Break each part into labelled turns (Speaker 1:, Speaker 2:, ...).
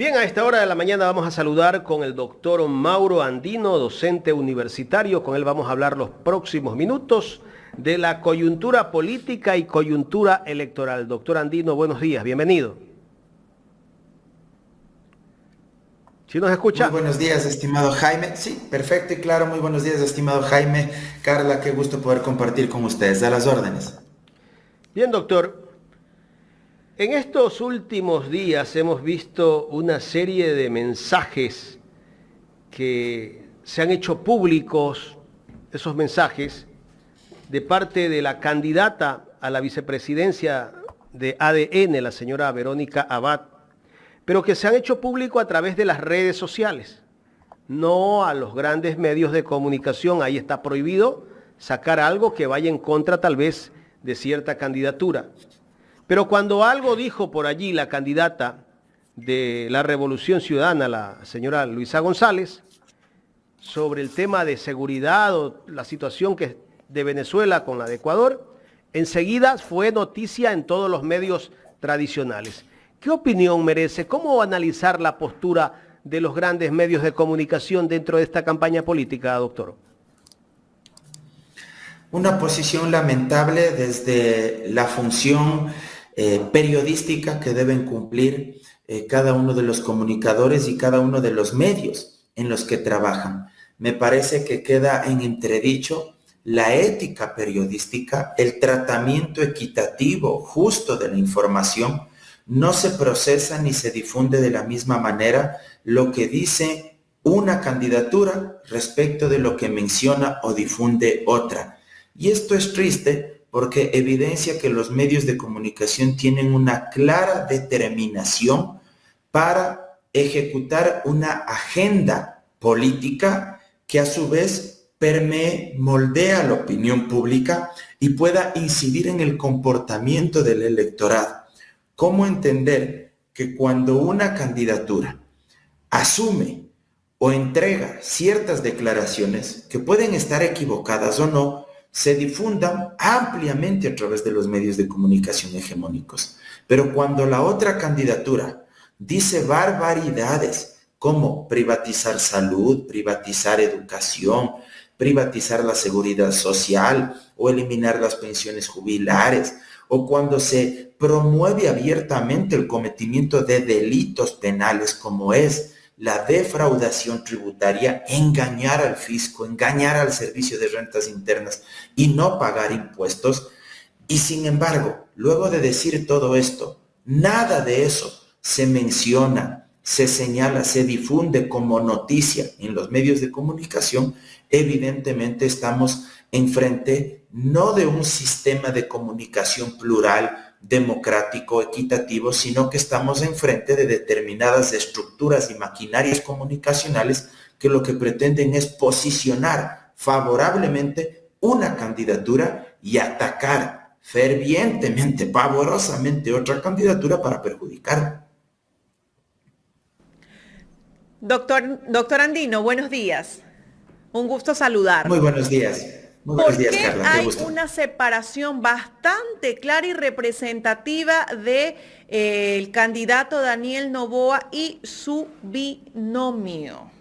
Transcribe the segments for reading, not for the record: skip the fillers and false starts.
Speaker 1: Bien, a esta hora de la mañana vamos a saludar con el doctor Mauro Andino, docente universitario. Con él vamos a hablar los próximos minutos de la coyuntura política y coyuntura electoral. Doctor Andino, buenos días, bienvenido. ¿Sí nos escucha?
Speaker 2: Muy buenos días, estimado Jaime. Sí, perfecto y claro. Muy buenos días, estimado Jaime. Carla, qué gusto poder compartir con ustedes. A las órdenes.
Speaker 1: Bien, doctor. En estos últimos días hemos visto una serie de mensajes que se han hecho públicos, esos mensajes, de parte de la candidata a la vicepresidencia de ADN, la señora Verónica Abad, pero que se han hecho públicos a través de las redes sociales, no a los grandes medios de comunicación. Ahí está prohibido sacar algo que vaya en contra tal vez de cierta candidatura. Pero cuando algo dijo por allí la candidata de la Revolución Ciudadana, la señora Luisa González, sobre el tema de seguridad o la situación de Venezuela con la de Ecuador, enseguida fue noticia en todos los medios tradicionales. ¿Qué opinión merece? ¿Cómo analizar la postura de los grandes medios de comunicación dentro de esta campaña política, doctor?
Speaker 2: Una posición lamentable desde la función periodística que deben cumplir cada uno de los comunicadores y cada uno de los medios en los que trabajan. Me parece que queda en entredicho la ética periodística, el tratamiento equitativo, justo de la información. No se procesa ni se difunde de la misma manera lo que dice una candidatura respecto de lo que menciona o difunde otra. Y esto es triste porque evidencia que los medios de comunicación tienen una clara determinación para ejecutar una agenda política que a su vez permee, moldea la opinión pública y pueda incidir en el comportamiento del electorado. ¿Cómo entender que cuando una candidatura asume o entrega ciertas declaraciones que pueden estar equivocadas o no, se difundan ampliamente a través de los medios de comunicación hegemónicos? Pero cuando la otra candidatura dice barbaridades como privatizar salud, privatizar educación, privatizar la seguridad social o eliminar las pensiones jubilares, o cuando se promueve abiertamente el cometimiento de delitos penales como es la defraudación tributaria, engañar al fisco, engañar al servicio de rentas internas y no pagar impuestos. Y sin embargo, luego de decir todo esto, nada de eso se menciona, se señala, se difunde como noticia en los medios de comunicación. Evidentemente estamos enfrente no de un sistema de comunicación plural, democrático, equitativo, sino que estamos enfrente de determinadas estructuras y maquinarias comunicacionales que lo que pretenden es posicionar favorablemente una candidatura y atacar fervientemente, pavorosamente otra candidatura para perjudicarla.
Speaker 3: Doctor Andino, buenos días. Un gusto
Speaker 2: Muy
Speaker 3: saludarlo.
Speaker 2: buenos días. Muy buenos
Speaker 3: ¿Por
Speaker 2: días,
Speaker 3: qué
Speaker 2: Carla. Qué
Speaker 3: hay
Speaker 2: gusto.
Speaker 3: una separación bastante clara y representativa de el candidato Daniel Noboa y su binomio?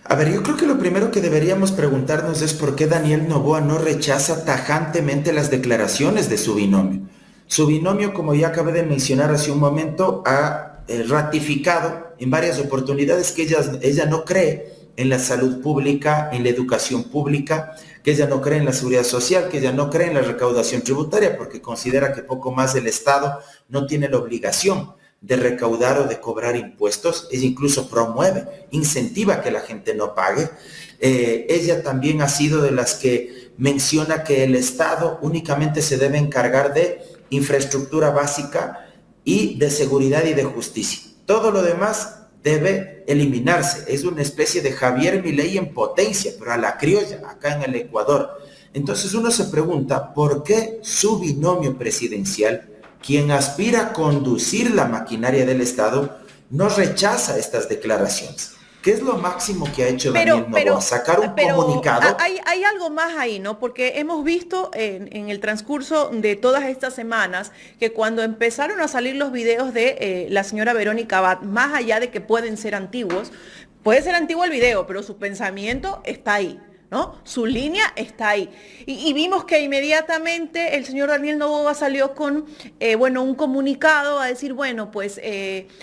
Speaker 2: A ver, yo creo que lo primero que deberíamos preguntarnos es por qué Daniel Noboa no rechaza tajantemente las declaraciones de su binomio. Su binomio, como ya acabé de mencionar hace un momento, ha ratificado en varias oportunidades que ella no cree en la salud pública, en la educación pública, que ella no cree en la seguridad social, que ella no cree en la recaudación tributaria, porque considera que poco más el Estado no tiene la obligación de recaudar o de cobrar impuestos. Ella incluso promueve, incentiva que la gente no pague. Ella también ha sido de las que menciona que el Estado únicamente se debe encargar de infraestructura básica y de seguridad y de justicia. Todo lo demás debe eliminarse. Es una especie de Javier Milei en potencia, pero a la criolla, acá en el Ecuador. Entonces uno se pregunta, ¿por qué su binomio presidencial, quien aspira a conducir la maquinaria del Estado, no rechaza estas declaraciones? ¿Qué es lo máximo que ha hecho Daniel Noboa? Sacar un comunicado.
Speaker 3: Hay algo más ahí, ¿no? Porque hemos visto en el transcurso de todas estas semanas que cuando empezaron a salir los videos de la señora Verónica Abad, más allá de que pueden ser antiguos, puede ser antiguo el video, pero su pensamiento está ahí, ¿no? Su línea está ahí. Y vimos que inmediatamente el señor Daniel Noboa salió con, un comunicado a decir, bueno, pues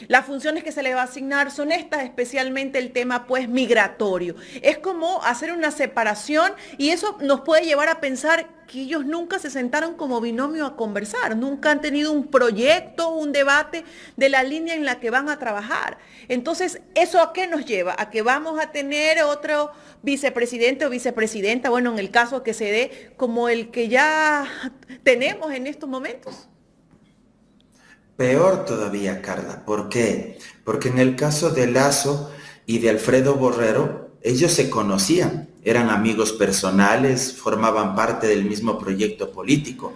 Speaker 3: las funciones que se le va a asignar son estas, especialmente el tema, pues, migratorio. Es como hacer una separación y eso nos puede llevar a pensar que ellos nunca se sentaron como binomio a conversar, nunca han tenido un proyecto, un debate de la línea en la que van a trabajar. Entonces, ¿eso a qué nos lleva? A que vamos a tener otro vicepresidente o vicepresidenta, bueno, en el caso que se dé, como el que ya tenemos en estos momentos.
Speaker 2: Peor todavía, Carla. ¿Por qué? Porque en el caso de Lasso y de Alfredo Borrero, ellos se conocían, eran amigos personales, formaban parte del mismo proyecto político.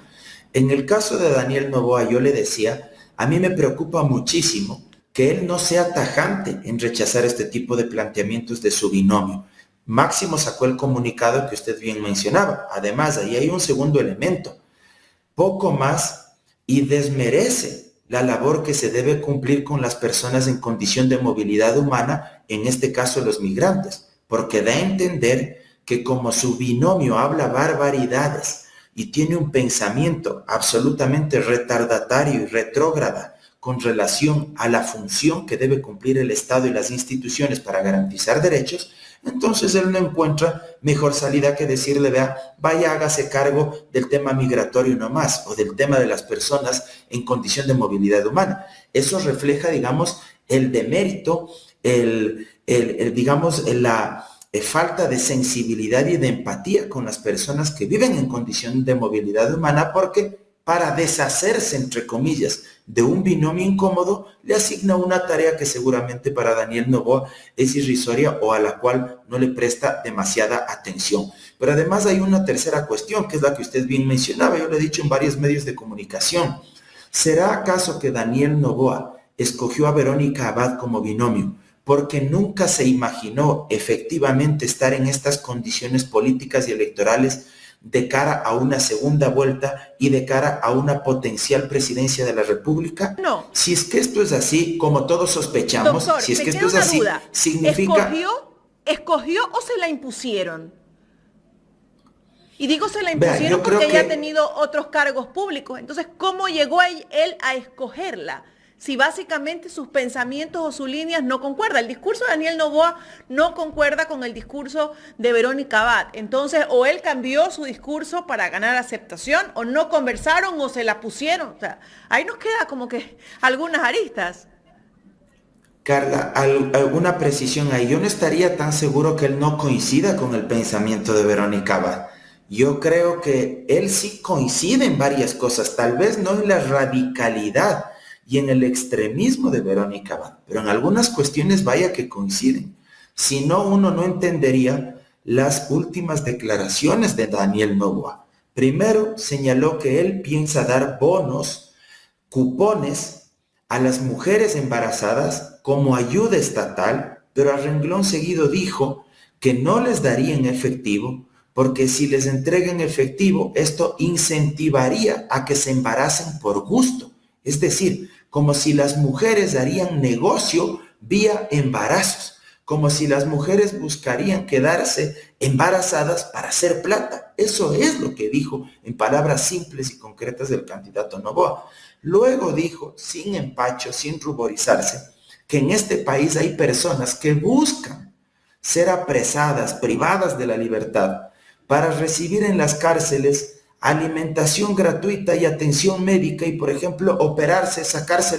Speaker 2: En el caso de Daniel Noboa, yo le decía, a mí me preocupa muchísimo que él no sea tajante en rechazar este tipo de planteamientos de su binomio. Máximo sacó el comunicado que usted bien mencionaba. Además, ahí hay un segundo elemento. Poco más y desmerece la labor que se debe cumplir con las personas en condición de movilidad humana, en este caso los migrantes, porque da a entender que como su binomio habla barbaridades y tiene un pensamiento absolutamente retardatario y retrógrada con relación a la función que debe cumplir el Estado y las instituciones para garantizar derechos, entonces él no encuentra mejor salida que decirle, vea, vaya, hágase cargo del tema migratorio nomás, o del tema de las personas en condición de movilidad humana. Eso refleja, digamos, el demérito, la falta de sensibilidad y de empatía con las personas que viven en condición de movilidad humana, porque para deshacerse, entre comillas, de un binomio incómodo, le asigna una tarea que seguramente para Daniel Noboa es irrisoria o a la cual no le presta demasiada atención. Pero además hay una tercera cuestión, que es la que usted bien mencionaba, yo lo he dicho en varios medios de comunicación. ¿Será acaso que Daniel Noboa escogió a Verónica Abad como binomio porque nunca se imaginó efectivamente estar en estas condiciones políticas y electorales de cara a una segunda vuelta y de cara a una potencial presidencia de la República?
Speaker 3: No.
Speaker 2: Si es que esto es así, como todos sospechamos,
Speaker 3: Doctor,
Speaker 2: si es que
Speaker 3: me
Speaker 2: esto es
Speaker 3: queda
Speaker 2: así,
Speaker 3: duda.
Speaker 2: significa...
Speaker 3: ¿Escogió o se la impusieron? Y digo se la
Speaker 2: Vea,
Speaker 3: impusieron
Speaker 2: yo creo
Speaker 3: porque ella
Speaker 2: que-
Speaker 3: ha tenido otros cargos públicos. Entonces, ¿cómo llegó él a escogerla? Si básicamente sus pensamientos o sus líneas no concuerdan. El discurso de Daniel Noboa no concuerda con el discurso de Verónica Abad. Entonces, o él cambió su discurso para ganar aceptación, o no conversaron, o se la pusieron. O sea, ahí nos queda como que algunas aristas.
Speaker 2: Carla, alguna precisión ahí. Yo no estaría tan seguro que él no coincida con el pensamiento de Verónica Abad. Yo creo que él sí coincide en varias cosas, tal vez no en la radicalidad y en el extremismo de Verónica Abad, pero en algunas cuestiones vaya que coinciden. Si no, uno no entendería las últimas declaraciones de Daniel Noboa. Primero, señaló que él piensa dar bonos, cupones a las mujeres embarazadas como ayuda estatal, pero a renglón seguido dijo que no les daría en efectivo, porque si les entrega en efectivo, esto incentivaría a que se embaracen por gusto. Es decir, como si las mujeres harían negocio vía embarazos, como si las mujeres buscarían quedarse embarazadas para hacer plata. Eso es lo que dijo en palabras simples y concretas del candidato Noboa. Luego dijo, sin empacho, sin ruborizarse, que en este país hay personas que buscan ser apresadas, privadas de la libertad, para recibir en las cárceles alimentación gratuita y atención médica y, por ejemplo, operarse de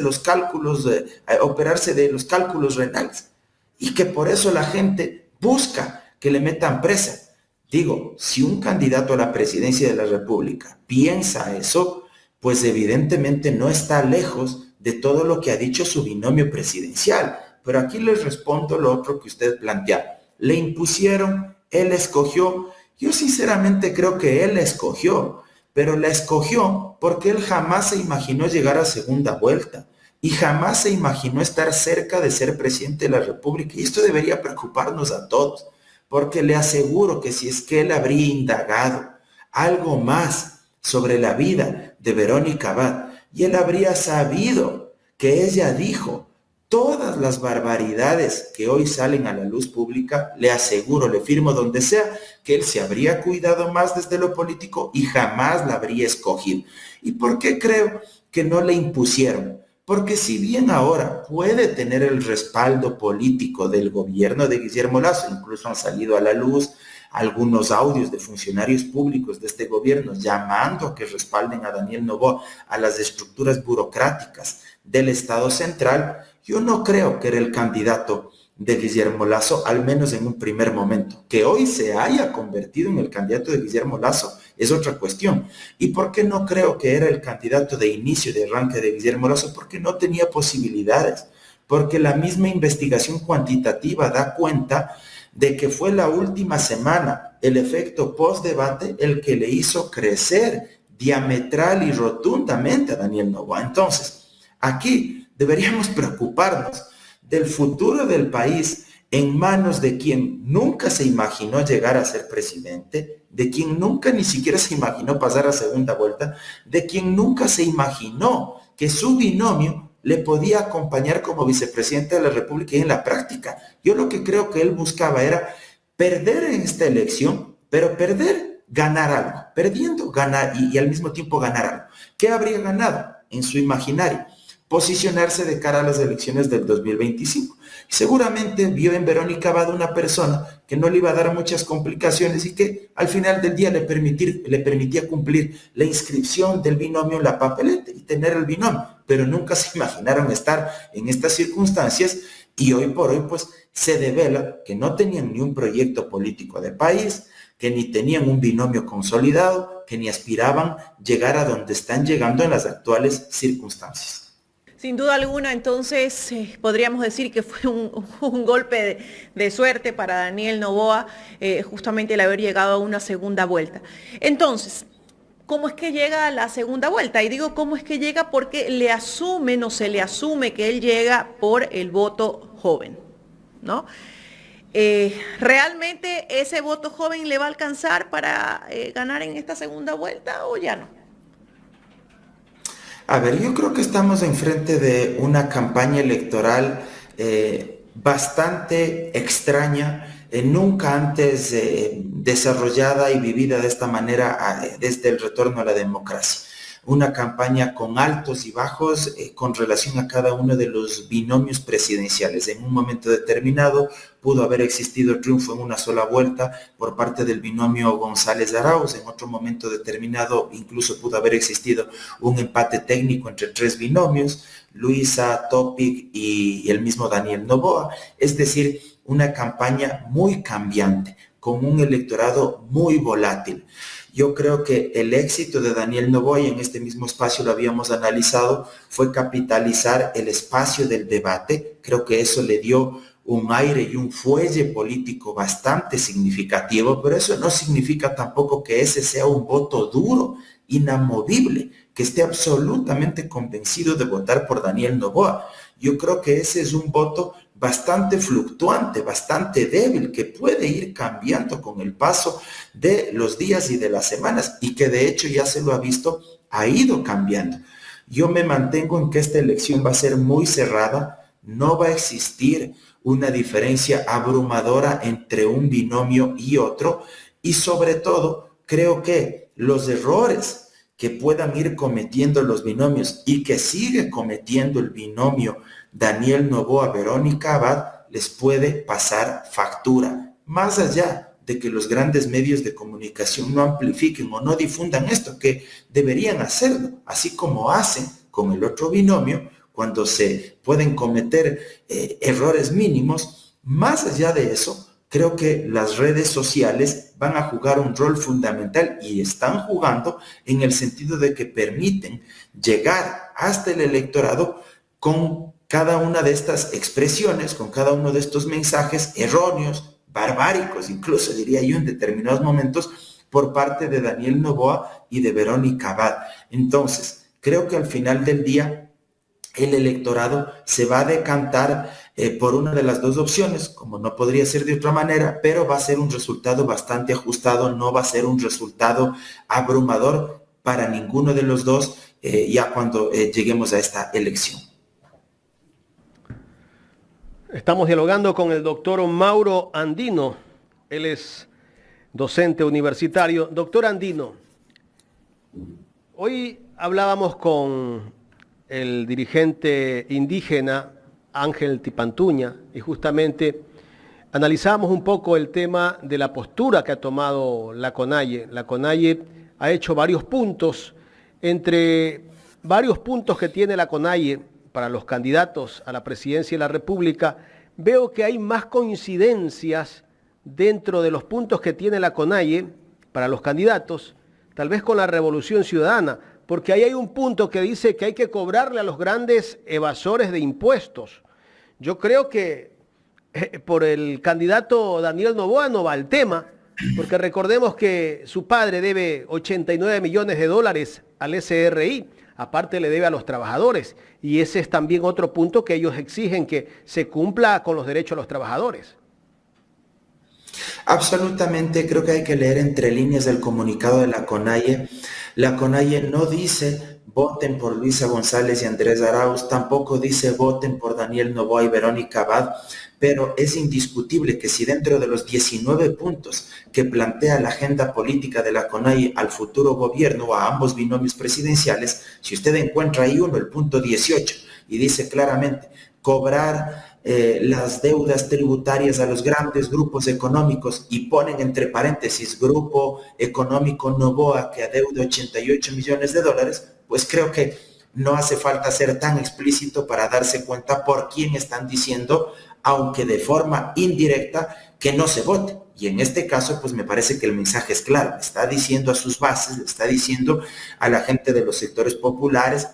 Speaker 2: los cálculos renales. Y que por eso la gente busca que le metan presa. Digo, si un candidato a la presidencia de la República piensa eso, pues evidentemente no está lejos de todo lo que ha dicho su binomio presidencial. Pero aquí les respondo lo otro que usted plantea. Le impusieron, él escogió. Yo sinceramente creo que él la escogió, pero la escogió porque él jamás se imaginó llegar a segunda vuelta. y jamás se imaginó estar cerca de ser presidente de la República. Y esto debería preocuparnos a todos, porque le aseguro que si es que él habría indagado algo más sobre la vida de Verónica Abad, y él habría sabido que ella dijo todas las barbaridades que hoy salen a la luz pública, le aseguro, le firmo donde sea, que él se habría cuidado más desde lo político y jamás la habría escogido. ¿Y por qué creo que no le impusieron? Porque si bien ahora puede tener el respaldo político del gobierno de Guillermo Lasso, incluso han salido a la luz algunos audios de funcionarios públicos de este gobierno llamando a que respalden a Daniel Noboa, a las estructuras burocráticas del Estado central, yo no creo que era el candidato de Guillermo Lasso, al menos en un primer momento. Que hoy se haya convertido en el candidato de Guillermo Lasso es otra cuestión. ¿Y por qué no creo que era el candidato de inicio, de arranque de Guillermo Lasso? Porque no tenía posibilidades, porque la misma investigación cuantitativa da cuenta de que fue la última semana, el efecto post-debate, el que le hizo crecer diametral y rotundamente a Daniel Noboa. Entonces, aquí deberíamos preocuparnos del futuro del país en manos de quien nunca se imaginó llegar a ser presidente, de quien nunca ni siquiera se imaginó pasar a segunda vuelta, de quien nunca se imaginó que su binomio le podía acompañar como vicepresidente de la República y en la práctica. Yo lo que creo que él buscaba era perder en esta elección, pero perder, ganar algo, perdiendo, ganar y al mismo tiempo ganar algo. ¿Qué habría ganado en su imaginario? Posicionarse de cara a las elecciones del 2025. Y seguramente vio en Verónica Abad una persona que no le iba a dar muchas complicaciones y que al final del día le permitía cumplir la inscripción del binomio en la papeleta y tener el binomio, pero nunca se imaginaron estar en estas circunstancias y hoy por hoy pues se devela que no tenían ni un proyecto político de país, que ni tenían un binomio consolidado, que ni aspiraban llegar a donde están llegando en las actuales circunstancias.
Speaker 3: Sin duda alguna, entonces podríamos decir que fue un golpe de suerte para Daniel Noboa, justamente el haber llegado a una segunda vuelta. Entonces, ¿cómo es que llega a la segunda vuelta? Y digo cómo es que llega porque le asumen o se le asume que él llega por el voto joven, ¿no? ¿Realmente ese voto joven le va a alcanzar para ganar en esta segunda vuelta o ya no?
Speaker 2: A ver, yo creo que estamos enfrente de una campaña electoral bastante extraña, nunca antes desarrollada y vivida de esta manera desde el retorno a la democracia. Una campaña con altos y bajos con relación a cada uno de los binomios presidenciales. En un momento determinado pudo haber existido el triunfo en una sola vuelta por parte del binomio González-Arauz. En otro momento determinado incluso pudo haber existido un empate técnico entre tres binomios, Luisa, Topic y el mismo Daniel Noboa. Es decir, una campaña muy cambiante, con un electorado muy volátil. Yo creo que el éxito de Daniel Noboa, y en este mismo espacio lo habíamos analizado, fue capitalizar el espacio del debate. Creo que eso le dio un aire y un fuelle político bastante significativo, pero eso no significa tampoco que ese sea un voto duro, inamovible, que esté absolutamente convencido de votar por Daniel Noboa. Yo creo que ese es un voto bastante fluctuante, bastante débil, que puede ir cambiando con el paso de los días y de las semanas, y que de hecho ya se lo ha visto, ha ido cambiando. Yo me mantengo en que esta elección va a ser muy cerrada, no va a existir una diferencia abrumadora entre un binomio y otro, y sobre todo creo que los errores que puedan ir cometiendo los binomios y que sigue cometiendo el binomio Daniel Noboa, Verónica Abad, les puede pasar factura, más allá de que los grandes medios de comunicación no amplifiquen o no difundan esto, que deberían hacerlo, así como hacen con el otro binomio, cuando se pueden cometer errores mínimos. Más allá de eso, creo que las redes sociales van a jugar un rol fundamental y están jugando en el sentido de que permiten llegar hasta el electorado con cada una de estas expresiones, con cada uno de estos mensajes erróneos, barbáricos, incluso diría yo en determinados momentos, por parte de Daniel Noboa y de Verónica Abad. Entonces, creo que al final del día el electorado se va a decantar por una de las dos opciones, como no podría ser de otra manera, pero va a ser un resultado bastante ajustado, no va a ser un resultado abrumador para ninguno de los dos ya cuando lleguemos a esta elección.
Speaker 1: Estamos dialogando con el doctor Mauro Andino. Él es docente universitario. Doctor Andino, hoy hablábamos con el dirigente indígena Ángel Tipantuña y justamente analizamos un poco el tema de la postura que ha tomado la CONAIE. La CONAIE ha hecho varios puntos. Entre varios puntos que tiene la CONAIE para los candidatos a la presidencia de la República, veo que hay más coincidencias dentro de los puntos que tiene la CONAIE para los candidatos, tal vez con la Revolución Ciudadana, porque ahí hay un punto que dice que hay que cobrarle a los grandes evasores de impuestos. Yo creo que por el candidato Daniel Noboa no va el tema, porque recordemos que su padre debe 89 millones de dólares al SRI, aparte le debe a los trabajadores, y ese es también otro punto que ellos exigen que se cumpla con los derechos de los trabajadores.
Speaker 2: Absolutamente, creo que hay que leer entre líneas del comunicado de la CONAIE. La CONAIE no dice voten por Luisa González y Andrés Arauz, tampoco dice voten por Daniel Noboa y Verónica Abad, pero es indiscutible que si dentro de los 19 puntos que plantea la agenda política de la CONAIE al futuro gobierno o a ambos binomios presidenciales, si usted encuentra ahí uno, el punto 18, y dice claramente cobrar las deudas tributarias a los grandes grupos económicos y ponen entre paréntesis grupo económico Noboa que adeuda 88 millones de dólares, pues creo que no hace falta ser tan explícito para darse cuenta por quién están diciendo, aunque de forma indirecta, que no se vote. Y en este caso, pues me parece que el mensaje es claro. Le está diciendo a sus bases, le está diciendo a la gente de los sectores populares,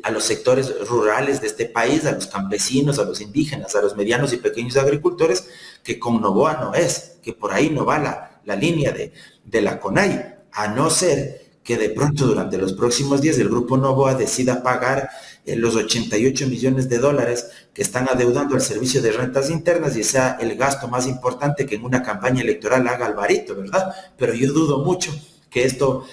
Speaker 2: a los sectores rurales de este país, a los campesinos, a los indígenas, a los medianos y pequeños agricultores, que con Noboa no es, que por ahí no va la línea de la CONAIE, a no ser que de pronto durante los próximos días el grupo Noboa decida pagar los 88 millones de dólares que están adeudando al servicio de rentas internas y sea el gasto más importante que en una campaña electoral haga Alvarito, ¿verdad? Pero yo dudo mucho que esto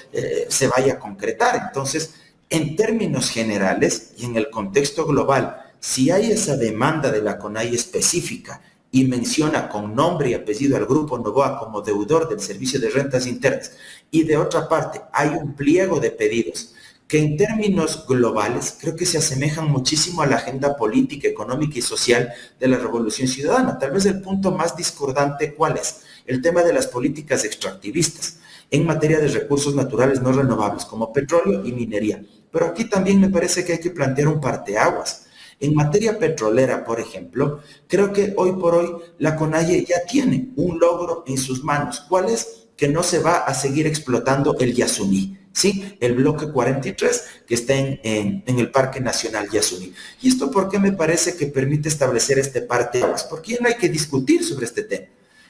Speaker 2: se vaya a concretar. Entonces, en términos generales y en el contexto global, si hay esa demanda de la CONAIE específica y menciona con nombre y apellido al grupo Noboa como deudor del servicio de rentas internas, y de otra parte hay un pliego de pedidos que en términos globales creo que se asemejan muchísimo a la agenda política, económica y social de la Revolución Ciudadana. Tal vez el punto más discordante, ¿cuál es? El tema de las políticas extractivistas en materia de recursos naturales no renovables como petróleo y minería. Pero aquí también me parece que hay que plantear un parteaguas. En materia petrolera, por ejemplo, creo que hoy por hoy la CONAIE ya tiene un logro en sus manos. ¿Cuál es? Que no se va a seguir explotando el Yasuní, ¿sí? El bloque 43 que está en el Parque Nacional Yasuní. ¿Y esto por qué me parece que permite establecer este parteaguas? Porque ya no hay que discutir sobre este tema.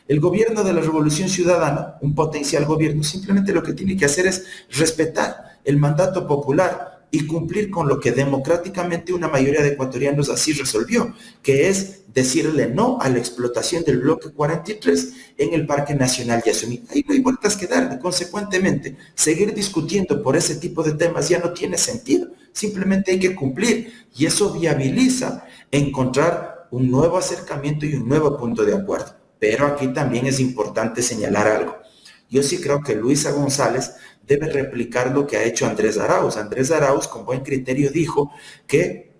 Speaker 2: El gobierno de la Revolución Ciudadana, un potencial gobierno, simplemente lo que tiene que hacer es respetar el mandato popular y cumplir con lo que democráticamente una mayoría de ecuatorianos así resolvió, que es decirle no a la explotación del bloque 43 en el Parque Nacional Yasuní. Ahí no hay vueltas que darle. Consecuentemente, seguir discutiendo por ese tipo de temas ya no tiene sentido. Simplemente hay que cumplir y eso viabiliza encontrar un nuevo acercamiento y un nuevo punto de acuerdo. Pero aquí también es importante señalar algo. Yo sí creo que Luisa González debe replicar lo que ha hecho Andrés Arauz. Andrés Arauz, con buen criterio, dijo que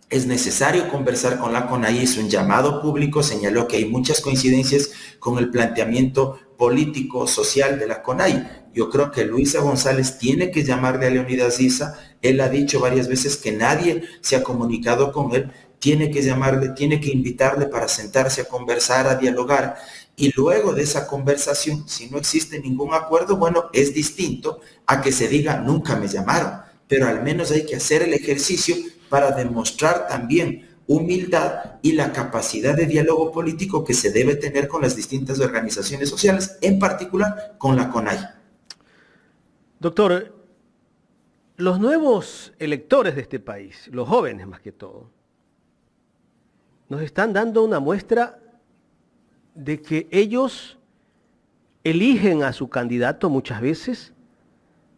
Speaker 2: es necesario conversar con la CONAIE, hizo un llamado público, señaló que hay muchas coincidencias con el planteamiento político, social de la CONAIE. Yo creo que Luisa González tiene que llamarle a Leonidas Issa. Él ha dicho varias veces que nadie se ha comunicado con él. Tiene que llamarle, tiene que invitarle para sentarse a conversar, a dialogar. Y luego de esa conversación, si no existe ningún acuerdo, bueno, es distinto a que se diga nunca me llamaron. Pero al menos hay que hacer el ejercicio para demostrar también humildad y la capacidad de diálogo político que se debe tener con las distintas organizaciones sociales, en particular con la CONAIE.
Speaker 1: Doctor, los nuevos electores de este país, los jóvenes más que todo, nos están dando una muestra de que ellos eligen a su candidato muchas veces,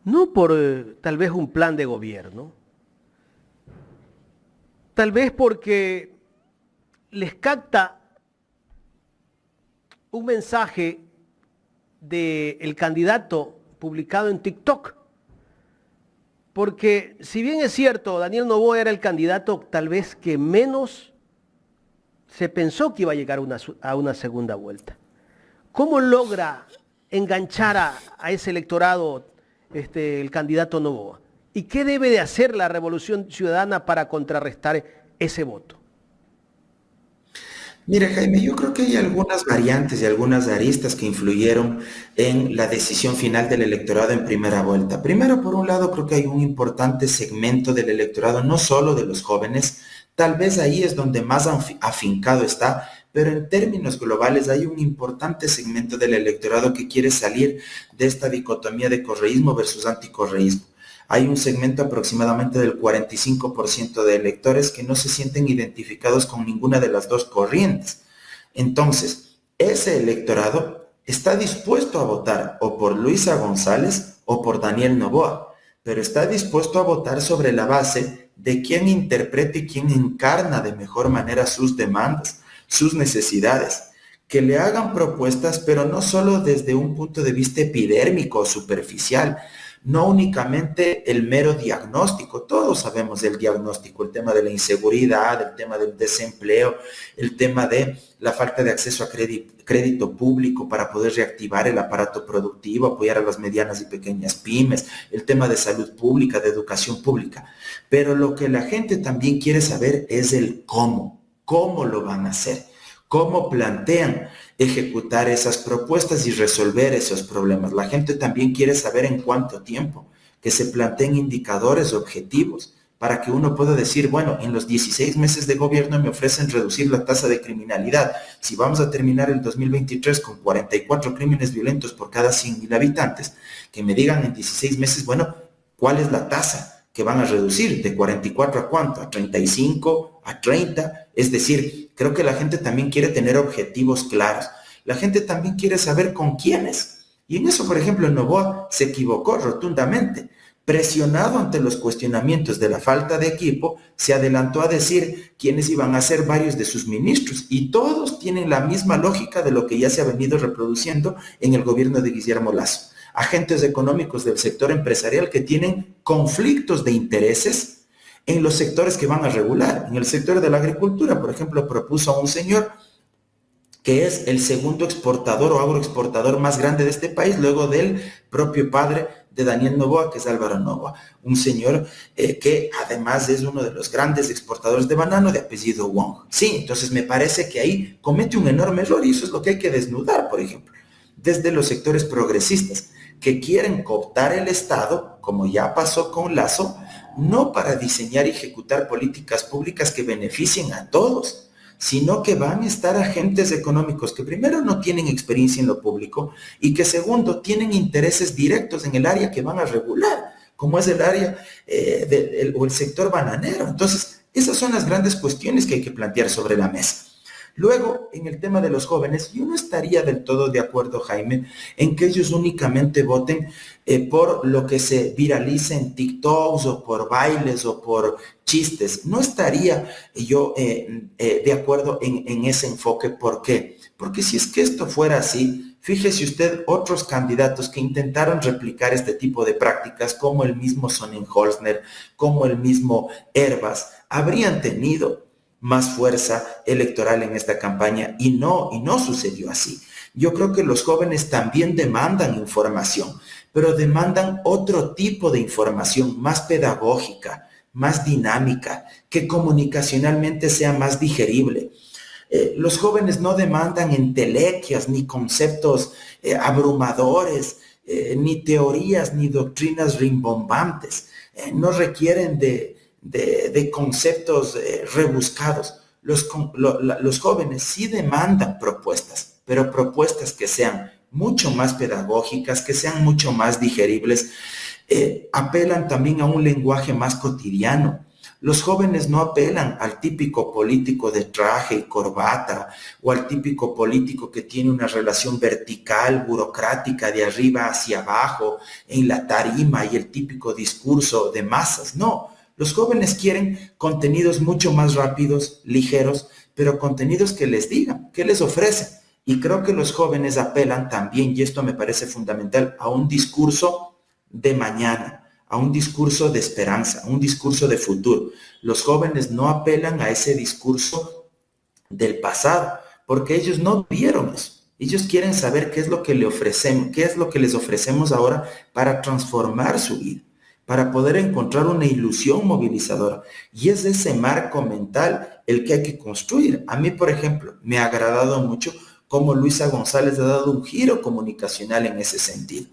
Speaker 1: no por tal vez un plan de gobierno, tal vez porque les capta un mensaje del candidato publicado en TikTok. Porque si bien es cierto, Daniel Noboa era el candidato tal vez que menos se pensó que iba a llegar a una segunda vuelta. ¿Cómo logra enganchar a ese electorado el candidato Noboa? ¿Y qué debe de hacer la Revolución Ciudadana para contrarrestar ese voto?
Speaker 2: Mira, Jaime, yo creo que hay algunas variantes y algunas aristas que influyeron en la decisión final del electorado en primera vuelta. Primero, por un lado, creo que hay un importante segmento del electorado, no solo de los jóvenes, tal vez ahí es donde más afincado está, pero en términos globales hay un importante segmento del electorado que quiere salir de esta dicotomía de correísmo versus anticorreísmo. Hay un segmento aproximadamente del 45% de electores que no se sienten identificados con ninguna de las dos corrientes. Entonces, ese electorado está dispuesto a votar o por Luisa González o por Daniel Noboa, pero está dispuesto a votar sobre la base de quién interprete y quién encarna de mejor manera sus demandas, sus necesidades, que le hagan propuestas, pero no solo desde un punto de vista epidérmico o superficial, no únicamente el mero diagnóstico. Todos sabemos del diagnóstico, el tema de la inseguridad, el tema del desempleo, el tema de la falta de acceso a crédito público para poder reactivar el aparato productivo, apoyar a las medianas y pequeñas pymes, el tema de salud pública, de educación pública. Pero lo que la gente también quiere saber es el cómo lo van a hacer, cómo plantean ejecutar esas propuestas y resolver esos problemas. La gente también quiere saber en cuánto tiempo, que se planteen indicadores objetivos para que uno pueda decir, bueno, en los 16 meses de gobierno me ofrecen reducir la tasa de criminalidad. Si vamos a terminar el 2023 con 44 crímenes violentos por cada 100,000 habitantes, que me digan en 16 meses, bueno, ¿cuál es la tasa que van a reducir? ¿De 44 a cuánto? ¿A 35? ¿A 30? Es decir, creo que la gente también quiere tener objetivos claros. La gente también quiere saber con quiénes. Y en eso, por ejemplo, Noboa se equivocó rotundamente. Presionado ante los cuestionamientos de la falta de equipo, se adelantó a decir quiénes iban a ser varios de sus ministros. Y todos tienen la misma lógica de lo que ya se ha venido reproduciendo en el gobierno de Guillermo Lasso. Agentes económicos del sector empresarial que tienen conflictos de intereses en los sectores que van a regular. En el sector de la agricultura, por ejemplo, propuso a un señor que es el segundo exportador o agroexportador más grande de este país, luego del propio padre de Daniel Noboa, que es Álvaro Noboa, un señor que además es uno de los grandes exportadores de banano de apellido Wong. Sí, entonces me parece que ahí comete un enorme error y eso es lo que hay que desnudar, por ejemplo, desde los sectores progresistas, que quieren cooptar el Estado, como ya pasó con Lasso, no para diseñar y ejecutar políticas públicas que beneficien a todos, sino que van a estar agentes económicos que primero no tienen experiencia en lo público y que segundo tienen intereses directos en el área que van a regular, como es el área o el sector bananero. Entonces, esas son las grandes cuestiones que hay que plantear sobre la mesa. Luego, en el tema de los jóvenes, yo no estaría del todo de acuerdo, Jaime, en que ellos únicamente voten por lo que se viraliza en TikToks o por bailes o por chistes. No estaría yo de acuerdo en ese enfoque. ¿Por qué? Porque si es que esto fuera así, fíjese usted, otros candidatos que intentaron replicar este tipo de prácticas, como el mismo Sonnenholzner, como el mismo Herbas, habrían tenido más fuerza electoral en esta campaña y no sucedió así. Yo creo que los jóvenes también demandan información, pero demandan otro tipo de información más pedagógica, más dinámica, que comunicacionalmente sea más digerible. Los jóvenes no demandan entelequias ni conceptos abrumadores, ni teorías ni doctrinas rimbombantes. No requieren de conceptos rebuscados. Los jóvenes sí demandan propuestas, pero propuestas que sean mucho más pedagógicas, que sean mucho más digeribles. Apelan también a un lenguaje más cotidiano. Los jóvenes no apelan al típico político de traje y corbata o al típico político que tiene una relación vertical, burocrática, de arriba hacia abajo, en la tarima y el típico discurso de masas. No, los jóvenes quieren contenidos mucho más rápidos, ligeros, pero contenidos que les digan, que les ofrecen. Y creo que los jóvenes apelan también, y esto me parece fundamental, a un discurso de mañana, a un discurso de esperanza, a un discurso de futuro. Los jóvenes no apelan a ese discurso del pasado, porque ellos no vieron eso. Ellos quieren saber qué es lo que le ofrecemos, qué es lo que les ofrecemos ahora para transformar su vida, para poder encontrar una ilusión movilizadora. Y es ese marco mental el que hay que construir. A mí, por ejemplo, me ha agradado mucho cómo Luisa González ha dado un giro comunicacional en ese sentido.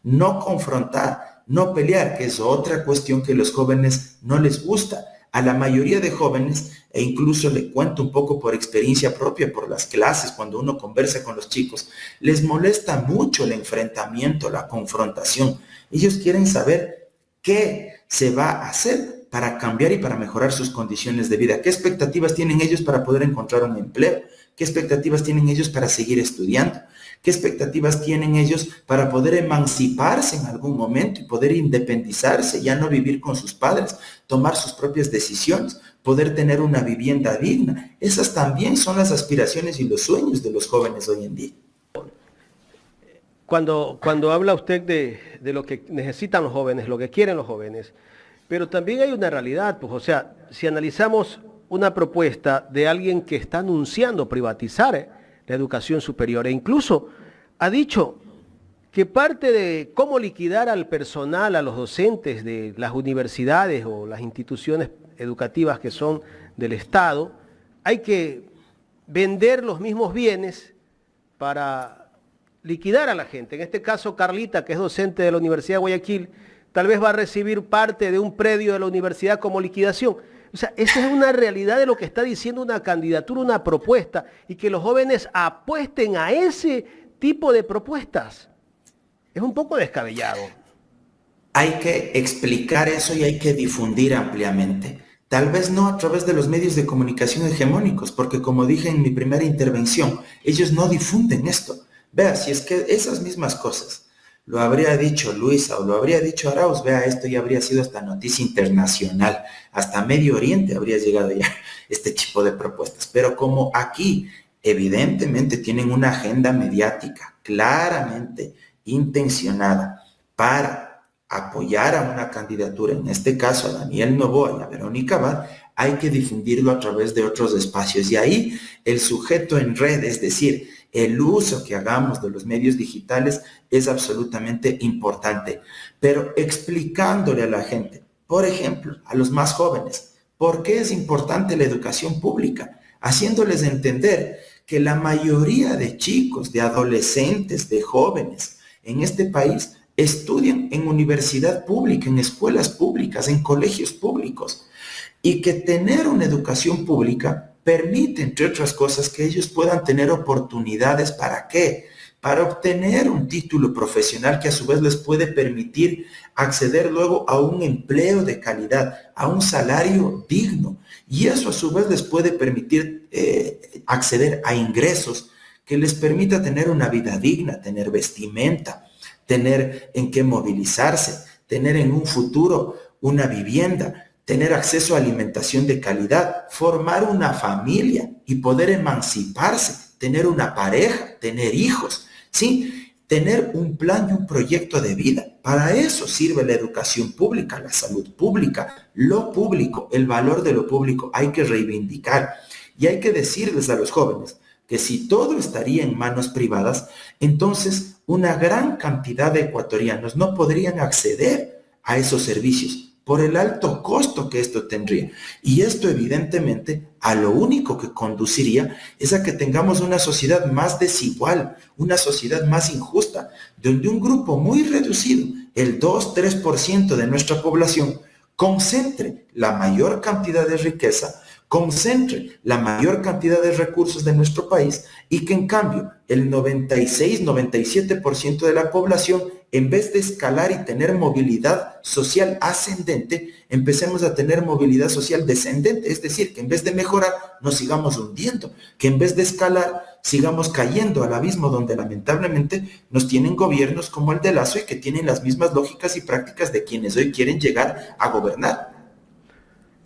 Speaker 2: No confrontar, no pelear, que es otra cuestión que a los jóvenes no les gusta. A la mayoría de jóvenes, e incluso le cuento un poco por experiencia propia, por las clases, cuando uno conversa con los chicos, les molesta mucho el enfrentamiento, la confrontación. Ellos quieren saber qué se va a hacer para cambiar y para mejorar sus condiciones de vida. ¿Qué expectativas tienen ellos para poder encontrar un empleo? ¿Qué expectativas tienen ellos para seguir estudiando? ¿Qué expectativas tienen ellos para poder emanciparse en algún momento y poder independizarse, ya no vivir con sus padres, tomar sus propias decisiones, poder tener una vivienda digna? Esas también son las aspiraciones y los sueños de los jóvenes hoy en día.
Speaker 1: Cuando habla usted de lo que necesitan los jóvenes, lo que quieren los jóvenes, pero también hay una realidad, pues, o sea, si analizamos una propuesta de alguien que está anunciando privatizar la educación superior e incluso ha dicho que parte de cómo liquidar al personal, a los docentes de las universidades o las instituciones educativas que son del Estado, hay que vender los mismos bienes para liquidar a la gente. En este caso, Carlita, que es docente de la Universidad de Guayaquil, tal vez va a recibir parte de un predio de la universidad como liquidación. O sea, esa es una realidad de lo que está diciendo una candidatura, una propuesta, y que los jóvenes apuesten a ese tipo de propuestas. Es un poco descabellado.
Speaker 2: Hay que explicar eso y hay que difundir ampliamente. Tal vez no a través de los medios de comunicación hegemónicos, porque como dije en mi primera intervención, ellos no difunden esto. Vea, si es que esas mismas cosas lo habría dicho Luisa o lo habría dicho Arauz, vea, esto ya habría sido hasta noticia internacional, hasta Medio Oriente habría llegado ya este tipo de propuestas. Pero como aquí evidentemente tienen una agenda mediática claramente intencionada para apoyar a una candidatura, en este caso a Daniel Noboa y a Verónica Abad, hay que difundirlo a través de otros espacios. Y ahí el sujeto en red, es decir, el uso que hagamos de los medios digitales es absolutamente importante, pero explicándole a la gente, por ejemplo, a los más jóvenes, por qué es importante la educación pública, haciéndoles entender que la mayoría de chicos, de adolescentes, de jóvenes en este país estudian en universidad pública, en escuelas públicas, en colegios públicos, y que tener una educación pública permite, entre otras cosas, que ellos puedan tener oportunidades. ¿Para qué? Para obtener un título profesional que a su vez les puede permitir acceder luego a un empleo de calidad, a un salario digno. Y eso a su vez les puede permitir acceder a ingresos que les permita tener una vida digna, tener vestimenta, tener en qué movilizarse, tener en un futuro una vivienda, tener acceso a alimentación de calidad, formar una familia y poder emanciparse, tener una pareja, tener hijos, ¿sí? Tener un plan y un proyecto de vida. Para eso sirve la educación pública, la salud pública, lo público, el valor de lo público hay que reivindicar. Y hay que decirles a los jóvenes que si todo estaría en manos privadas, entonces una gran cantidad de ecuatorianos no podrían acceder a esos servicios por el alto costo que esto tendría. Y esto evidentemente a lo único que conduciría es a que tengamos una sociedad más desigual, una sociedad más injusta, donde un grupo muy reducido, el 2-3% de nuestra población, concentre la mayor cantidad de riqueza, concentre la mayor cantidad de recursos de nuestro país y que en cambio el 96-97% de la población, en vez de escalar y tener movilidad social ascendente, empecemos a tener movilidad social descendente, es decir, que en vez de mejorar nos sigamos hundiendo, que en vez de escalar sigamos cayendo al abismo donde lamentablemente nos tienen gobiernos como el de Lazo y que tienen las mismas lógicas y prácticas de quienes hoy quieren llegar a gobernar.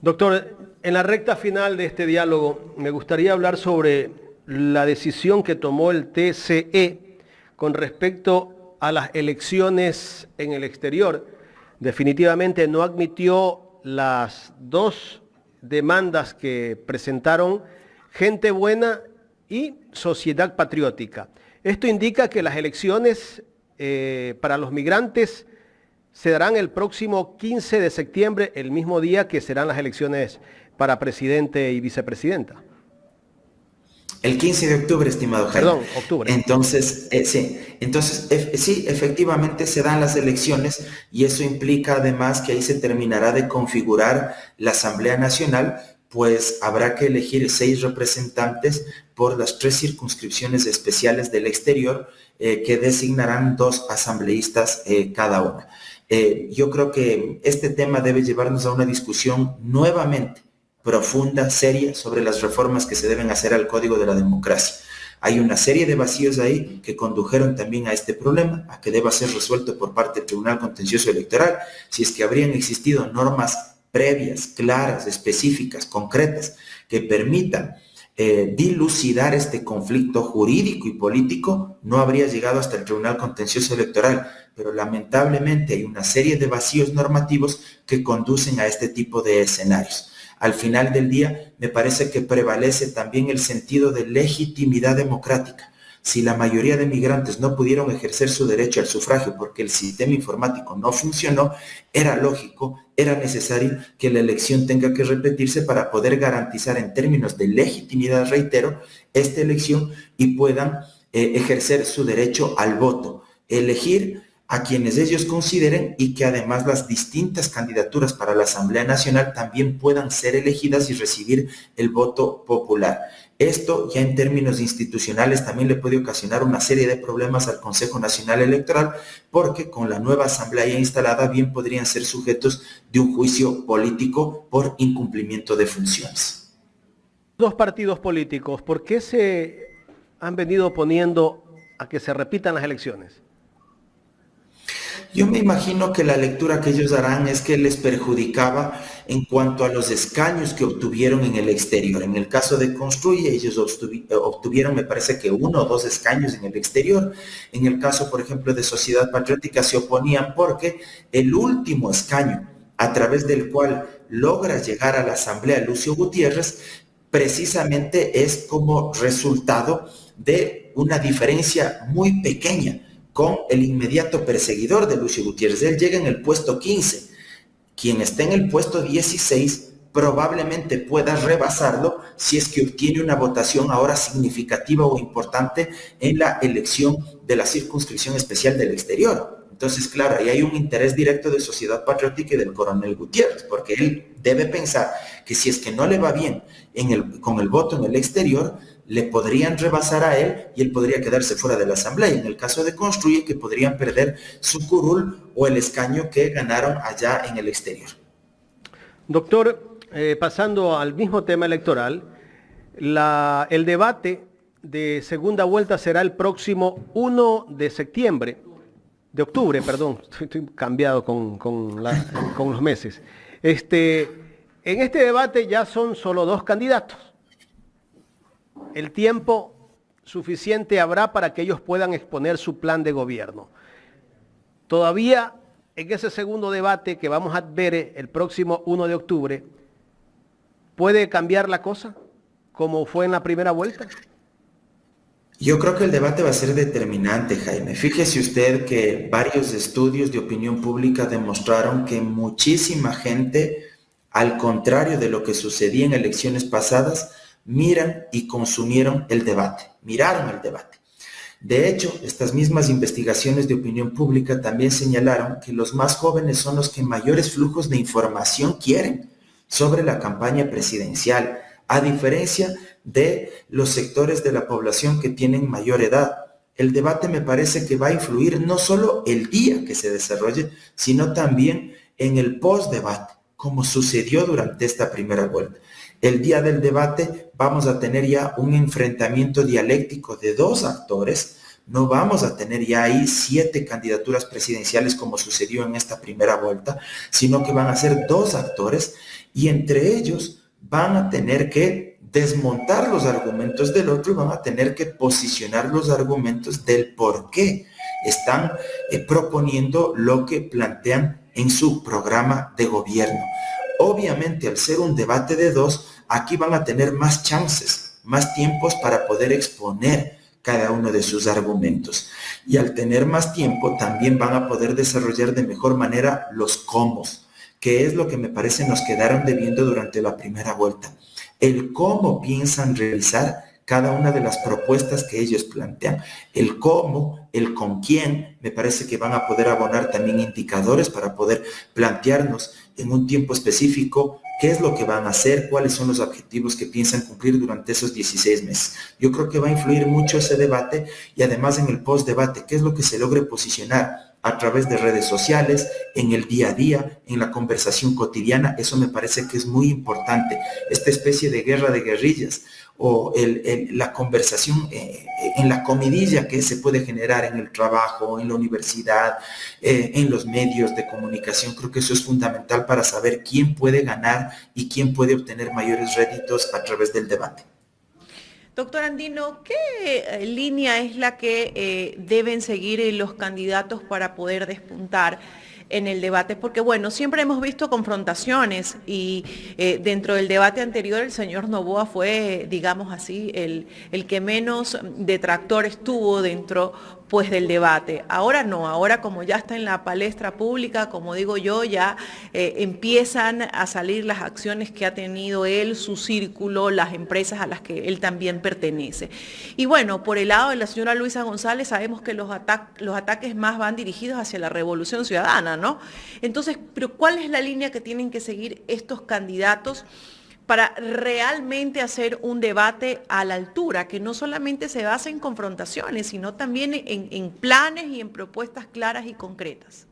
Speaker 1: Doctor, en la recta final de este diálogo me gustaría hablar sobre la decisión que tomó el TCE con respecto a las elecciones en el exterior. Definitivamente no admitió las dos demandas que presentaron Gente Buena y Sociedad Patriótica. Esto indica que las elecciones para los migrantes se darán el próximo 15 de septiembre, el mismo día que serán las elecciones para presidente y vicepresidenta.
Speaker 2: El 15 de octubre, estimado Jaime.
Speaker 1: Perdón, octubre.
Speaker 2: Entonces, sí, efectivamente se dan las elecciones y eso implica además que ahí se terminará de configurar la Asamblea Nacional, pues habrá que elegir 6 representantes por las 3 circunscripciones especiales del exterior que designarán 2 asambleístas cada una. Yo creo que este tema debe llevarnos a una discusión nuevamente profunda, seria, sobre las reformas que se deben hacer al Código de la Democracia. Hay una serie de vacíos ahí que condujeron también a este problema, a que deba ser resuelto por parte del Tribunal Contencioso Electoral, si es que habrían existido normas previas, claras, específicas, concretas, que permitan dilucidar este conflicto jurídico y político, no habría llegado hasta el Tribunal Contencioso Electoral, pero lamentablemente hay una serie de vacíos normativos que conducen a este tipo de escenarios. Al final del día, me parece que prevalece también el sentido de legitimidad democrática. Si la mayoría de migrantes no pudieron ejercer su derecho al sufragio porque el sistema informático no funcionó, era lógico, era necesario que la elección tenga que repetirse para poder garantizar en términos de legitimidad, reitero, esta elección y puedan ejercer su derecho al voto, elegir a quienes ellos consideren y que además las distintas candidaturas para la Asamblea Nacional también puedan ser elegidas y recibir el voto popular. Esto ya en términos institucionales también le puede ocasionar una serie de problemas al Consejo Nacional Electoral porque con la nueva Asamblea ya instalada bien podrían ser sujetos de un juicio político por incumplimiento de funciones.
Speaker 1: 2 partidos políticos, ¿por qué se han venido oponiendo a que se repitan las elecciones?
Speaker 2: Yo me imagino que la lectura que ellos harán es que les perjudicaba en cuanto a los escaños que obtuvieron en el exterior. En el caso de Construye, ellos obtuvieron, me parece que 1 o 2 escaños en el exterior. En el caso, por ejemplo, de Sociedad Patriótica se oponían porque el último escaño a través del cual logra llegar a la Asamblea Lucio Gutiérrez, precisamente es como resultado de una diferencia muy pequeña con el inmediato perseguidor de Lucio Gutiérrez. Él llega en el puesto 15. Quien está en el puesto 16 probablemente pueda rebasarlo si es que obtiene una votación ahora significativa o importante en la elección de la circunscripción especial del exterior. Entonces, claro, ahí hay un interés directo de Sociedad Patriótica y del coronel Gutiérrez, porque él debe pensar que si es que no le va bien con el voto en el exterior, le podrían rebasar a él y él podría quedarse fuera de la Asamblea. Y en el caso de Construye, que podrían perder su curul o el escaño que ganaron allá en el exterior.
Speaker 1: Doctor, pasando al mismo tema electoral, el debate de segunda vuelta será el próximo 1 de octubre, perdón, estoy cambiado con los meses. En este debate ya son solo 2 candidatos. El tiempo suficiente habrá para que ellos puedan exponer su plan de gobierno. Todavía en ese segundo debate que vamos a ver el próximo 1 de octubre, ¿puede cambiar la cosa como fue en la primera vuelta?
Speaker 2: Yo creo que el debate va a ser determinante, Jaime. Fíjese usted que varios estudios de opinión pública demostraron que muchísima gente, al contrario de lo que sucedía en elecciones pasadas, miran y consumieron el debate, miraron el debate. De hecho, estas mismas investigaciones de opinión pública también señalaron que los más jóvenes son los que mayores flujos de información quieren sobre la campaña presidencial. a diferencia de los sectores de la población que tienen mayor edad. El debate me parece que va a influir no solo el día que se desarrolle, sino también en el post-debate, como sucedió durante esta primera vuelta. El día del debate vamos a tener ya un enfrentamiento dialéctico de dos actores. No vamos a tener ya ahí 7 candidaturas presidenciales como sucedió en esta primera vuelta, sino que van a ser 2 actores y entre ellos van a tener que desmontar los argumentos del otro y van a tener que posicionar los argumentos del por qué están proponiendo lo que plantean en su programa de gobierno. Obviamente, al ser un debate de 2, aquí van a tener más chances, más tiempos para poder exponer cada uno de sus argumentos. Y al tener más tiempo, también van a poder desarrollar de mejor manera los cómo, que es lo que me parece nos quedaron debiendo durante la primera vuelta. El cómo piensan realizar cada una de las propuestas que ellos plantean. El cómo, el con quién, me parece que van a poder abonar también indicadores para poder plantearnos en un tiempo específico qué es lo que van a hacer, cuáles son los objetivos que piensan cumplir durante esos 16 meses. Yo creo que va a influir mucho ese debate y además en el post-debate, qué es lo que se logre posicionar a través de redes sociales, en el día a día, en la conversación cotidiana. Eso me parece que es muy importante. Esta especie de guerra de guerrillas o la conversación en la comidilla que se puede generar en el trabajo, en la universidad, en los medios de comunicación. Creo que eso es fundamental para saber quién puede ganar y quién puede obtener mayores réditos a través del debate.
Speaker 3: Doctor Andino, ¿qué línea es la que deben seguir los candidatos para poder despuntar en el debate? Porque bueno, siempre hemos visto confrontaciones y dentro del debate anterior el señor Noboa fue, digamos así, el que menos detractores tuvo dentro pues del debate. Ahora no, ahora como ya está en la palestra pública, como digo yo, ya empiezan a salir las acciones que ha tenido él, su círculo, las empresas a las que él también pertenece. Y bueno, por el lado de la señora Luisa González sabemos que los ataques más van dirigidos hacia la Revolución Ciudadana, ¿no? Entonces, pero ¿cuál es la línea que tienen que seguir estos candidatos para realmente hacer un debate a la altura, que no solamente se base en confrontaciones, sino también en planes y en propuestas claras y concretas?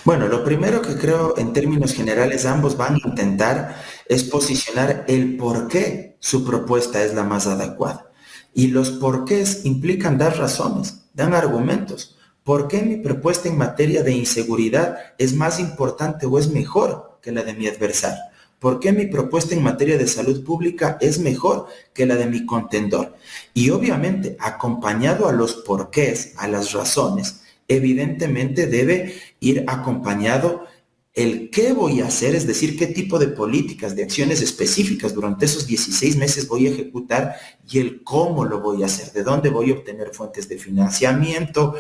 Speaker 2: Bueno, lo primero que creo en términos generales ambos van a intentar es posicionar el por qué su propuesta es la más adecuada. Y los porqués implican dar razones, dan argumentos. ¿Por qué mi propuesta en materia de inseguridad es más importante o es mejor que la de mi adversario? ¿Por qué mi propuesta en materia de salud pública es mejor que la de mi contendor? Y obviamente, acompañado a los porqués, a las razones, evidentemente debe ir acompañado el qué voy a hacer, es decir, qué tipo de políticas, de acciones específicas durante esos 16 meses voy a ejecutar y el cómo lo voy a hacer, de dónde voy a obtener fuentes de financiamiento,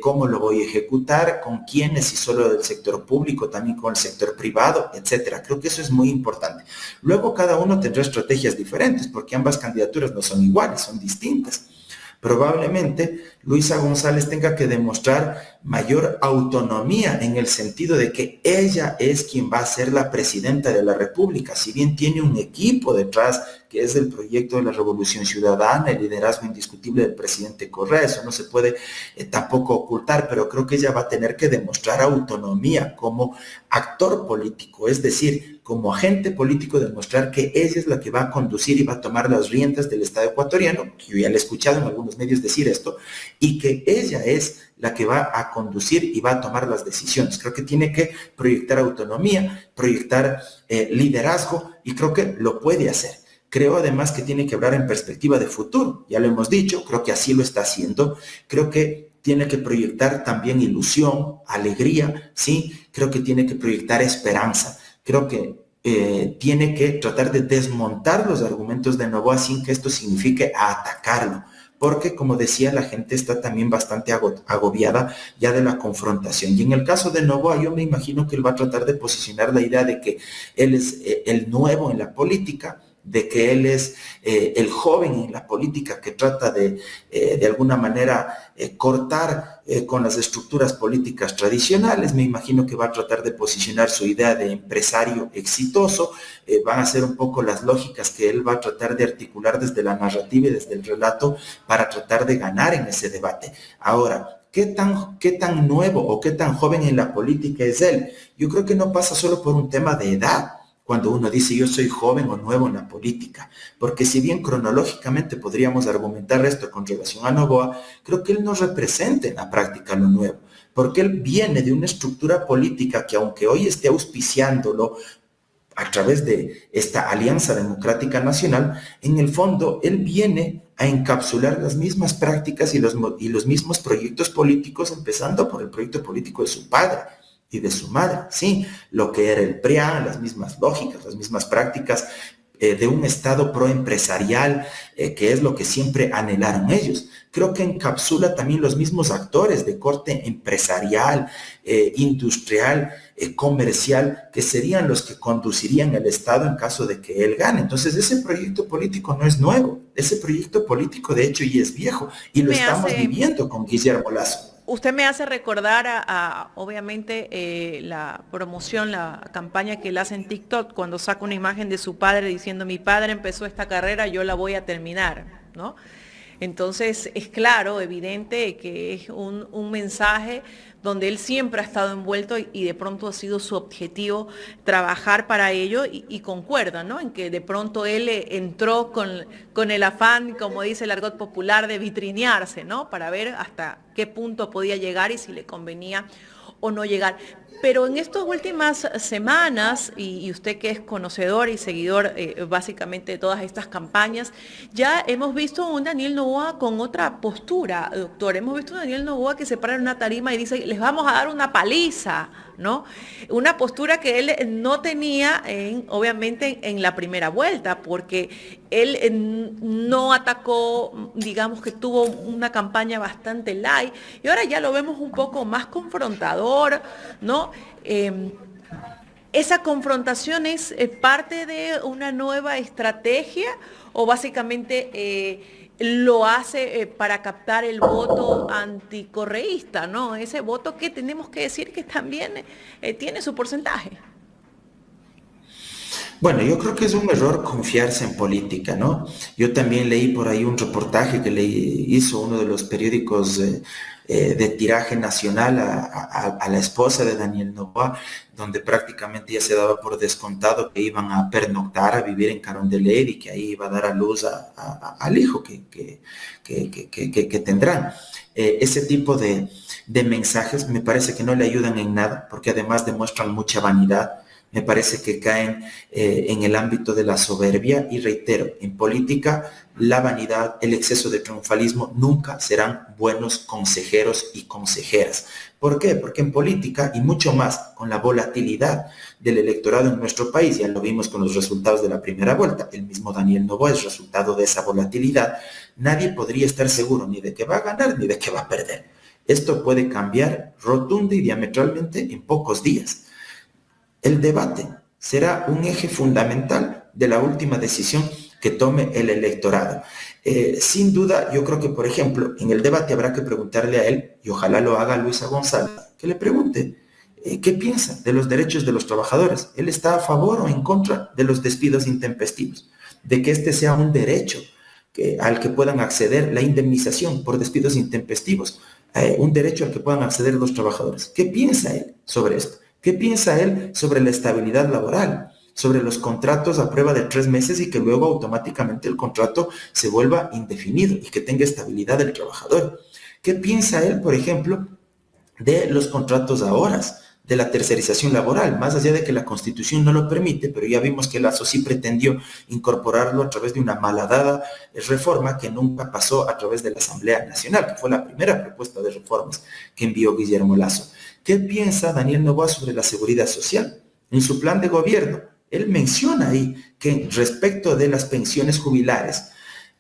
Speaker 2: cómo lo voy a ejecutar, con quiénes, si solo del sector público, también con el sector privado, etcétera. Creo que eso es muy importante. Luego cada uno tendrá estrategias diferentes porque ambas candidaturas no son iguales, son distintas. Probablemente Luisa González tenga que demostrar mayor autonomía en el sentido de que ella es quien va a ser la presidenta de la República. Si bien tiene un equipo detrás, que es el proyecto de la Revolución Ciudadana, el liderazgo indiscutible del presidente Correa, eso no se puede tampoco ocultar, pero creo que ella va a tener que demostrar autonomía como actor político, es decir, como agente político, demostrar que ella es la que va a conducir y va a tomar las riendas del Estado ecuatoriano, que yo ya le he escuchado en algunos medios decir esto, y que ella es la que va a conducir y va a tomar las decisiones. Creo que tiene que proyectar autonomía, proyectar liderazgo, y creo que lo puede hacer. Creo además que tiene que hablar en perspectiva de futuro, ya lo hemos dicho, creo que así lo está haciendo, creo que tiene que proyectar también ilusión, alegría, ¿sí? Creo que tiene que proyectar esperanza, creo que tiene que tratar de desmontar los argumentos de Noboa sin que esto signifique atacarlo, porque como decía, la gente está también bastante agobiada ya de la confrontación. Y en el caso de Noboa, yo me imagino que él va a tratar de posicionar la idea de que él es el nuevo en la política, de que él es el joven en la política que trata de alguna manera cortar con las estructuras políticas tradicionales. Me imagino que va a tratar de posicionar su idea de empresario exitoso. Van a ser un poco las lógicas que él va a tratar de articular desde la narrativa y desde el relato para tratar de ganar en ese debate. Ahora, ¿qué tan nuevo o qué tan joven en la política es él? Yo creo que no pasa solo por un tema de edad, cuando uno dice yo soy joven o nuevo en la política, porque si bien cronológicamente podríamos argumentar esto con relación a Noboa, creo que él no representa en la práctica lo nuevo, porque él viene de una estructura política que aunque hoy esté auspiciándolo a través de esta Alianza Democrática Nacional, en el fondo él viene a encapsular las mismas prácticas y los mismos proyectos políticos, empezando por el proyecto político de su padre y de su madre, sí, lo que era el PRIA, las mismas lógicas, las mismas prácticas de un Estado proempresarial, que es lo que siempre anhelaron ellos. Creo que encapsula también los mismos actores de corte empresarial, industrial, comercial, que serían los que conducirían el Estado en caso de que él gane. Entonces, ese proyecto político no es nuevo, ese proyecto político de hecho ya es viejo, y lo estamos viviendo con Guillermo Lasso.
Speaker 3: Usted me hace recordar obviamente, la promoción, la campaña que él hace en TikTok cuando saca una imagen de su padre diciendo mi padre empezó esta carrera, yo la voy a terminar, ¿no? Entonces es claro, evidente que es un mensaje donde él siempre ha estado envuelto y de pronto ha sido su objetivo trabajar para ello y concuerda, ¿no? En que de pronto él entró con el afán, como dice el argot popular, de vitrinearse, ¿no? Para ver hasta qué punto podía llegar y si le convenía o no llegar. Pero en estas últimas semanas, y usted que es conocedor y seguidor básicamente de todas estas campañas, ya hemos visto un Daniel Noboa con otra postura, doctor. Hemos visto un Daniel Noboa que se para en una tarima y dice, les vamos a dar una paliza, ¿no? Una postura que él no tenía, obviamente, en la primera vuelta, porque él no atacó, digamos que tuvo una campaña bastante light, y ahora ya lo vemos un poco más confrontador, ¿no? ¿Esa confrontación es parte de una nueva estrategia o básicamente lo hace para captar el voto anticorreísta, ¿no? Ese voto que tenemos que decir que también tiene su porcentaje.
Speaker 2: Bueno, yo creo que es un error confiarse en política, ¿no? Yo también leí por ahí un reportaje que le hizo uno de los periódicos de tiraje nacional a la esposa de Daniel Noboa, donde prácticamente ya se daba por descontado que iban a pernoctar, a vivir en Carondelet y que ahí iba a dar a luz al hijo que tendrán. Ese tipo de mensajes me parece que no le ayudan en nada, porque además demuestran mucha vanidad. Me parece que caen en el ámbito de la soberbia y reitero, en política la vanidad, el exceso de triunfalismo nunca serán buenos consejeros y consejeras. ¿Por qué? Porque en política y mucho más con la volatilidad del electorado en nuestro país, ya lo vimos con los resultados de la primera vuelta, el mismo Daniel Noboa es resultado de esa volatilidad, nadie podría estar seguro ni de que va a ganar ni de que va a perder. Esto puede cambiar rotunda y diametralmente en pocos días. El debate será un eje fundamental de la última decisión que tome el electorado. Sin duda, yo creo que, por ejemplo, en el debate habrá que preguntarle a él, y ojalá lo haga Luisa González, que le pregunte qué piensa de los derechos de los trabajadores. ¿Él está a favor o en contra de los despidos intempestivos? De que este sea un derecho al que puedan acceder la indemnización por despidos intempestivos, un derecho al que puedan acceder los trabajadores. ¿Qué piensa él sobre esto? ¿Qué piensa él sobre la estabilidad laboral? Sobre los contratos a prueba de 3 meses y que luego automáticamente el contrato se vuelva indefinido y que tenga estabilidad el trabajador. ¿Qué piensa él, por ejemplo, de los contratos a horas, de la tercerización laboral? Más allá de que la Constitución no lo permite, pero ya vimos que Lasso sí pretendió incorporarlo a través de una malhadada reforma que nunca pasó a través de la Asamblea Nacional, que fue la primera propuesta de reformas que envió Guillermo Lasso. ¿Qué piensa Daniel Noboa sobre la seguridad social? En su plan de gobierno, él menciona ahí que respecto de las pensiones jubilares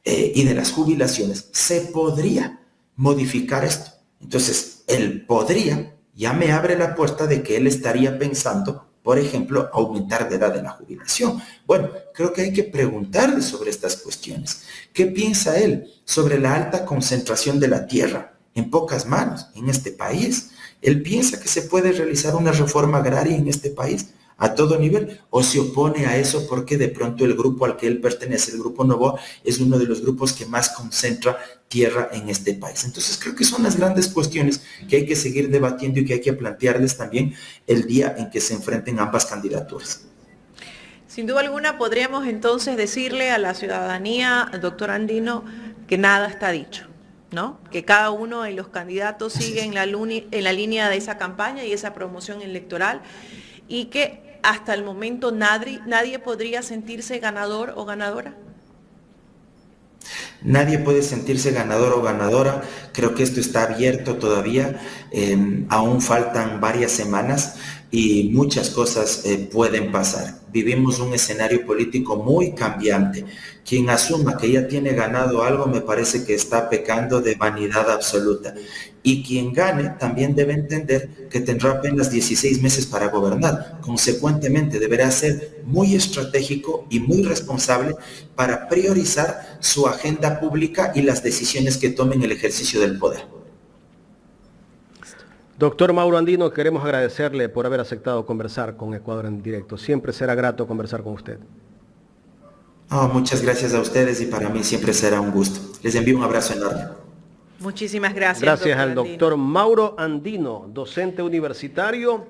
Speaker 2: y de las jubilaciones, se podría modificar esto. Entonces, él podría, ya me abre la puerta de que él estaría pensando por ejemplo, aumentar la edad de la jubilación. Bueno, creo que hay que preguntarle sobre estas cuestiones. ¿Qué piensa él sobre la alta concentración de la tierra en pocas manos en este país? ¿Él piensa que se puede realizar una reforma agraria en este país a todo nivel, o se opone a eso porque de pronto el grupo al que él pertenece, el Grupo Novoa, es uno de los grupos que más concentra tierra en este país? Entonces creo que son las grandes cuestiones que hay que seguir debatiendo y que hay que plantearles también el día en que se enfrenten ambas candidaturas.
Speaker 3: Sin duda alguna podríamos entonces decirle a la ciudadanía, doctor Andino, que nada está dicho, ¿no? Que cada uno de los candidatos sigue en la línea de esa campaña y esa promoción electoral, y que hasta el momento nadie podría sentirse ganador o ganadora.
Speaker 2: Nadie puede sentirse ganador o ganadora. Creo que esto está abierto todavía. Aún faltan varias semanas y muchas cosas pueden pasar. Vivimos un escenario político muy cambiante. Quien asuma que ya tiene ganado algo, me parece que está pecando de vanidad absoluta. Y quien gane también debe entender que tendrá apenas 16 meses para gobernar. Consecuentemente, deberá ser muy estratégico y muy responsable para priorizar su agenda pública y las decisiones que tome en el ejercicio del poder.
Speaker 1: Doctor Mauro Andino, queremos agradecerle por haber aceptado conversar con Ecuador en Directo. Siempre será grato conversar con usted.
Speaker 2: Muchas gracias a ustedes y para mí siempre será un gusto. Les envío un abrazo enorme.
Speaker 3: Muchísimas gracias.
Speaker 1: Gracias al doctor Mauro Andino, docente universitario.